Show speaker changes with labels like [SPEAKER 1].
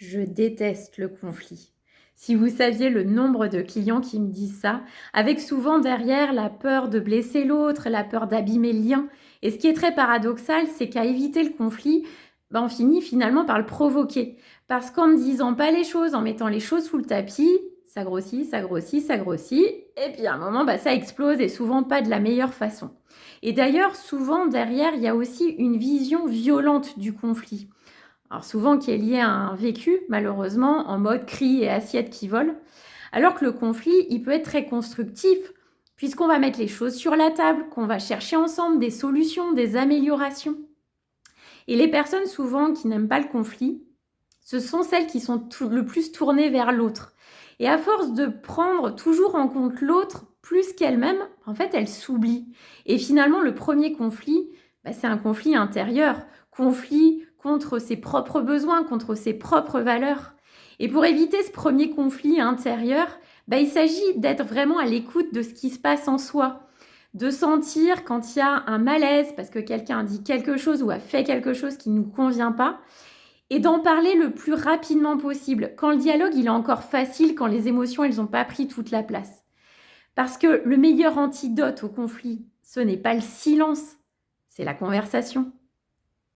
[SPEAKER 1] Je déteste le conflit. Si vous saviez le nombre de clients qui me disent ça, avec souvent derrière la peur de blesser l'autre, la peur d'abîmer le lien. Et ce qui est très paradoxal, c'est qu'à éviter le conflit, on finit finalement par le provoquer. Parce qu'en ne disant pas les choses, en mettant les choses sous le tapis, ça grossit, ça grossit, ça grossit. Et puis à un moment, ça explose et souvent pas de la meilleure façon. Et d'ailleurs, souvent derrière, il y a aussi une vision violente du conflit. Alors souvent qui est lié à un vécu, malheureusement, en mode cris et assiettes qui volent, alors que le conflit, il peut être très constructif, puisqu'on va mettre les choses sur la table, qu'on va chercher ensemble des solutions, des améliorations. Et les personnes souvent qui n'aiment pas le conflit, ce sont celles qui sont le plus tournées vers l'autre. Et à force de prendre toujours en compte l'autre plus qu'elle-même, en fait, elle s'oublie. Et finalement, le premier conflit, c'est un conflit intérieur, conflit contre ses propres besoins, contre ses propres valeurs. Et pour éviter ce premier conflit intérieur, il s'agit d'être vraiment à l'écoute de ce qui se passe en soi, de sentir quand il y a un malaise parce que quelqu'un a dit quelque chose ou a fait quelque chose qui ne nous convient pas, et d'en parler le plus rapidement possible. Quand le dialogue, il est encore facile, quand les émotions, elles n'ont pas pris toute la place. Parce que le meilleur antidote au conflit, ce n'est pas le silence, c'est la conversation.